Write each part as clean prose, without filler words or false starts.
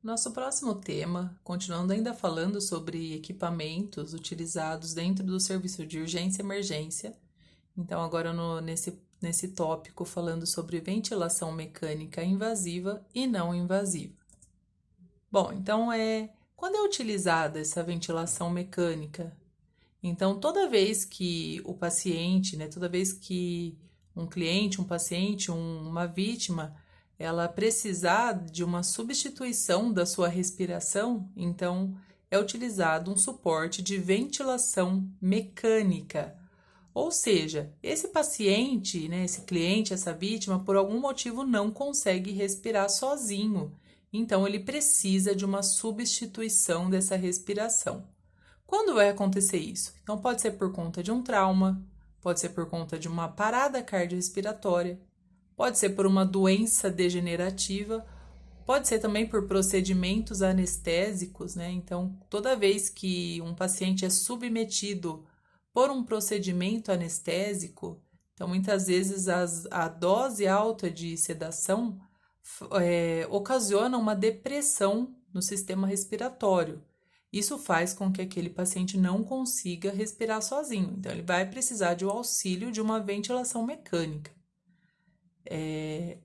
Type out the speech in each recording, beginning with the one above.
Nosso próximo tema, continuando ainda falando sobre equipamentos utilizados dentro do serviço de urgência e emergência. Então, agora nesse tópico, falando sobre ventilação mecânica invasiva e não invasiva. Bom, então quando é utilizada essa ventilação mecânica? Então, toda vez que o paciente, toda vez que um cliente, um paciente, uma vítima, ela precisar de uma substituição da sua respiração, então é utilizado um suporte de ventilação mecânica. Ou seja, esse paciente, esse cliente, essa vítima, por algum motivo não consegue respirar sozinho. Então, ele precisa de uma substituição dessa respiração. Quando vai acontecer isso? Então, pode ser por conta de um trauma, pode ser por conta de uma parada cardiorrespiratória, pode ser por uma doença degenerativa, pode ser também por procedimentos anestésicos, Então, toda vez que um paciente é submetido por um procedimento anestésico, então muitas vezes a dose alta de sedação ocasiona uma depressão no sistema respiratório. Isso faz com que aquele paciente não consiga respirar sozinho. Então, ele vai precisar de um auxílio de uma ventilação mecânica.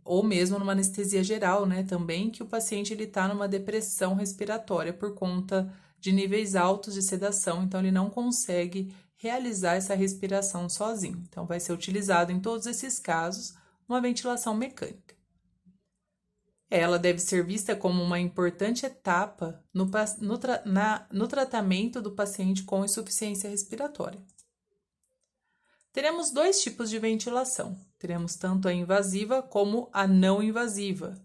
Ou mesmo numa anestesia geral, também que o paciente está numa depressão respiratória por conta de níveis altos de sedação, então ele não consegue realizar essa respiração sozinho. Então, vai ser utilizado em todos esses casos uma ventilação mecânica. Ela deve ser vista como uma importante etapa no tratamento do paciente com insuficiência respiratória. Teremos dois tipos de ventilação. Teremos tanto a invasiva como a não invasiva.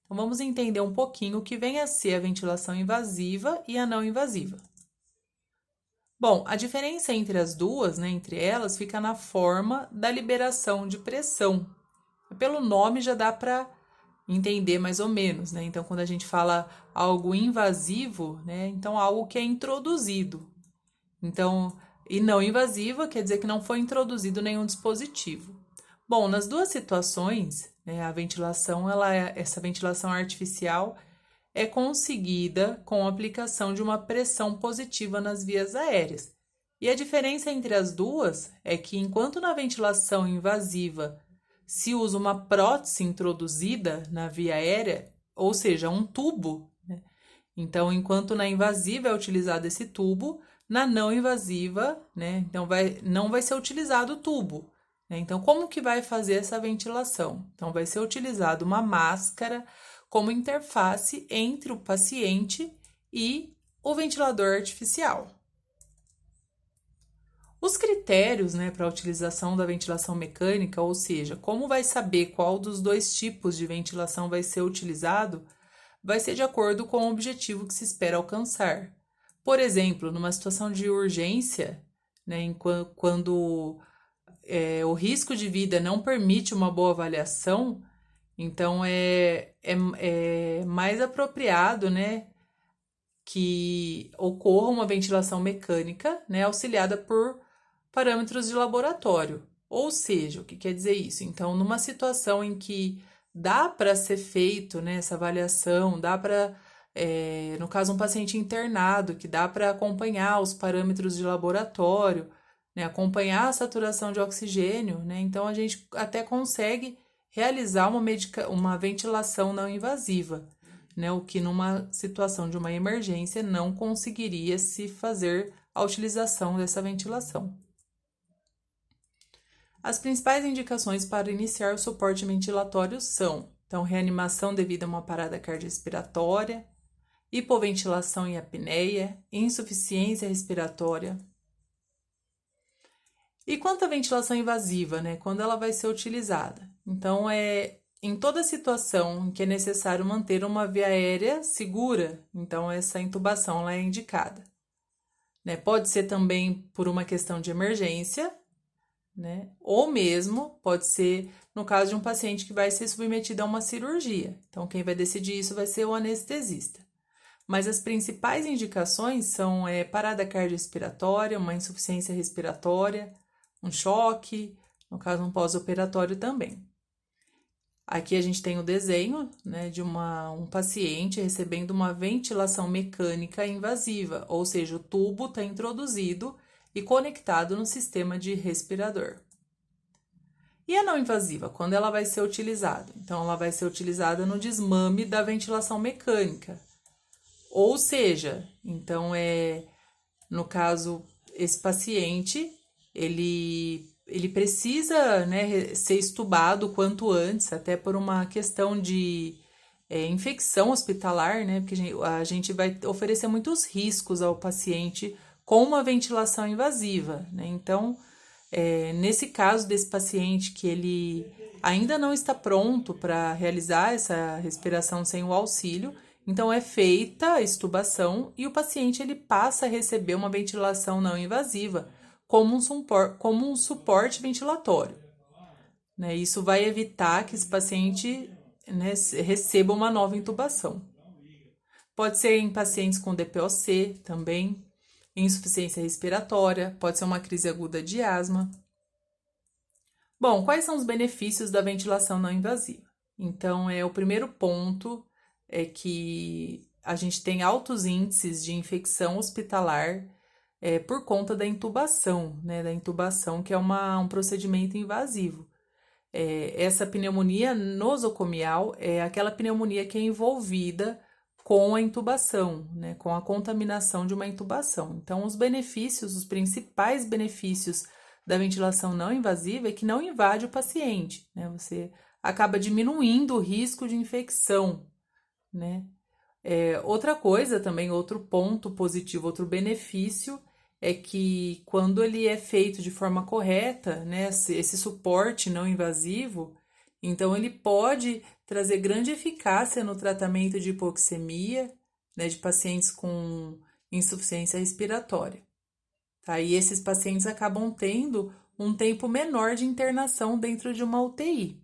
Então, vamos entender um pouquinho o que vem a ser a ventilação invasiva e a não invasiva. Bom, a diferença entre as duas, entre elas, fica na forma da liberação de pressão. Pelo nome já dá para entender mais ou menos, Então, quando a gente fala algo invasivo, então algo que é introduzido. Então, e não invasiva quer dizer que não foi introduzido nenhum dispositivo. Bom, nas duas situações, a ventilação, essa ventilação artificial é conseguida com a aplicação de uma pressão positiva nas vias aéreas. E a diferença entre as duas é que, enquanto na ventilação invasiva se usa uma prótese introduzida na via aérea, ou seja, um tubo, Então, enquanto na invasiva é utilizado esse tubo, na não invasiva, então não vai ser utilizado o tubo. Então, como que vai fazer essa ventilação? Então, vai ser utilizado uma máscara como interface entre o paciente e o ventilador artificial. Os critérios, para a utilização da ventilação mecânica, ou seja, como vai saber qual dos dois tipos de ventilação vai ser utilizado, vai ser de acordo com o objetivo que se espera alcançar. Por exemplo, numa situação de urgência, quando o risco de vida não permite uma boa avaliação, então é mais apropriado, que ocorra uma ventilação mecânica, auxiliada por parâmetros de laboratório. Ou seja, o que quer dizer isso? Então, numa situação em que dá para ser feito, essa avaliação, dá para, no caso, um paciente internado, que dá para acompanhar os parâmetros de laboratório, acompanhar a saturação de oxigênio, então a gente até consegue realizar uma ventilação não invasiva, o que numa situação de uma emergência não conseguiria se fazer a utilização dessa ventilação. As principais indicações para iniciar o suporte ventilatório são, então, reanimação devido a uma parada cardiorrespiratória, hipoventilação e apneia, insuficiência respiratória. E quanto à ventilação invasiva, quando ela vai ser utilizada? Então, em toda situação em que é necessário manter uma via aérea segura, então essa intubação ela é indicada. Pode ser também por uma questão de emergência, ou mesmo pode ser no caso de um paciente que vai ser submetido a uma cirurgia. Então, quem vai decidir isso vai ser o anestesista. Mas as principais indicações são parada cardiorrespiratória, uma insuficiência respiratória, um choque, no caso um pós-operatório também. Aqui a gente tem o desenho, né, de um paciente recebendo uma ventilação mecânica invasiva, ou seja, o tubo está introduzido e conectado no sistema de respirador. E a não invasiva, quando ela vai ser utilizada? Então, ela vai ser utilizada no desmame da ventilação mecânica. Ou seja, então no caso, esse paciente, ele precisa, né, ser estubado o quanto antes, até por uma questão de infecção hospitalar, né, porque a gente vai oferecer muitos riscos ao paciente com uma ventilação invasiva, né, então, nesse caso desse paciente que ele ainda não está pronto para realizar essa respiração sem o auxílio, então é feita a extubação e o paciente ele passa a receber uma ventilação não invasiva como um suporte ventilatório, né? Isso vai evitar que esse paciente, né, receba uma nova intubação. Pode ser em pacientes com DPOC também, insuficiência respiratória, pode ser uma crise aguda de asma. Bom, quais são os benefícios da ventilação não invasiva? Então, o primeiro ponto é que a gente tem altos índices de infecção hospitalar por conta da intubação, né? Da intubação, que é um procedimento invasivo. Essa pneumonia nosocomial é aquela pneumonia que é envolvida com a intubação, né? Com a contaminação de uma intubação. Então, os principais benefícios da ventilação não invasiva é que não invade o paciente, né? Você acaba diminuindo o risco de infecção, né? Outra coisa também, outro ponto positivo, outro benefício é que quando ele é feito de forma correta, né, esse suporte não invasivo, então ele pode trazer grande eficácia no tratamento de hipoxemia, né, de pacientes com insuficiência respiratória. Tá? E esses pacientes acabam tendo um tempo menor de internação dentro de uma UTI.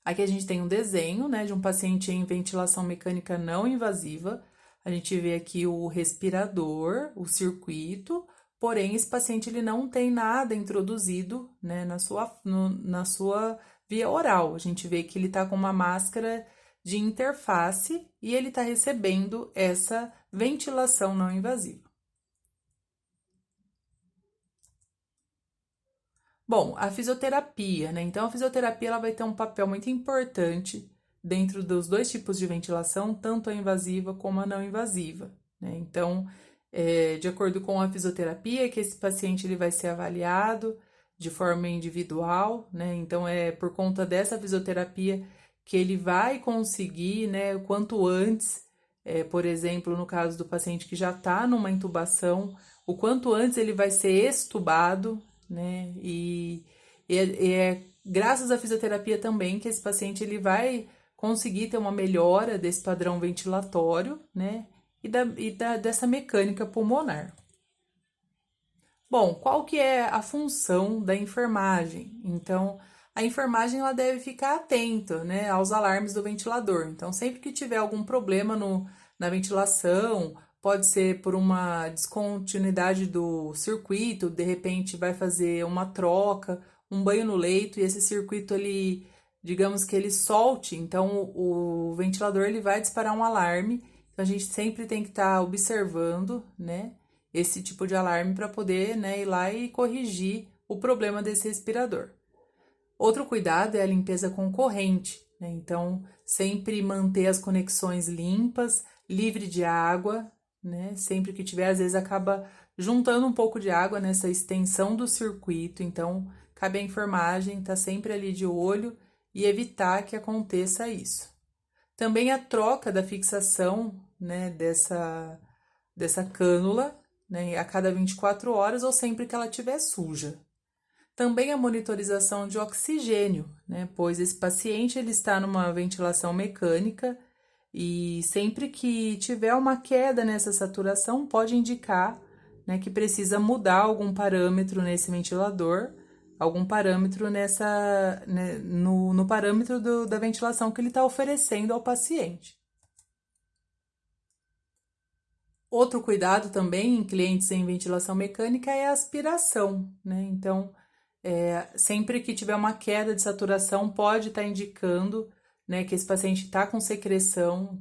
Aqui a gente tem um desenho, né, de um paciente em ventilação mecânica não invasiva. A gente vê aqui o respirador, o circuito, porém esse paciente ele não tem nada introduzido, né, na sua via oral. A gente vê que ele está com uma máscara de interface e ele está recebendo essa ventilação não invasiva. Bom, a fisioterapia, né? Então, a fisioterapia ela vai ter um papel muito importante dentro dos dois tipos de ventilação, tanto a invasiva como a não invasiva, né? Então, de acordo com a fisioterapia, que esse paciente ele vai ser avaliado de forma individual, né? Então, é por conta dessa fisioterapia que ele vai conseguir, né, o quanto antes, por exemplo, no caso do paciente que já está numa intubação, o quanto antes ele vai ser extubado, né? E é graças à fisioterapia também que esse paciente ele vai conseguir ter uma melhora desse padrão ventilatório, né? Dessa mecânica pulmonar. Bom, qual que é a função da enfermagem? Então, a enfermagem ela deve ficar atenta, né, aos alarmes do ventilador. Então, sempre que tiver algum problema na ventilação, pode ser por uma descontinuidade do circuito, de repente vai fazer uma troca, um banho no leito e esse circuito ele, digamos que ele solte, então o ventilador ele vai disparar um alarme. Então, a gente sempre tem que estar observando, né, esse tipo de alarme para poder, né, ir lá e corrigir o problema desse respirador. Outro cuidado é a limpeza com corrente, né? Então, sempre manter as conexões limpas, livre de água, né? Sempre que tiver, às vezes acaba juntando um pouco de água nessa extensão do circuito, então cabe à enfermagem estar sempre ali de olho e evitar que aconteça isso. Também a troca da fixação, né, dessa cânula, né, a cada 24 horas ou sempre que ela estiver suja. Também a monitorização de oxigênio, né, pois esse paciente ele está numa ventilação mecânica e sempre que tiver uma queda nessa saturação pode indicar, né, que precisa mudar algum parâmetro nesse ventilador, algum parâmetro né, no parâmetro da ventilação que ele está oferecendo ao paciente. Outro cuidado também em clientes em ventilação mecânica é a aspiração, né? Então, Sempre que tiver uma queda de saturação, pode estar indicando, né, que esse paciente está com secreção, então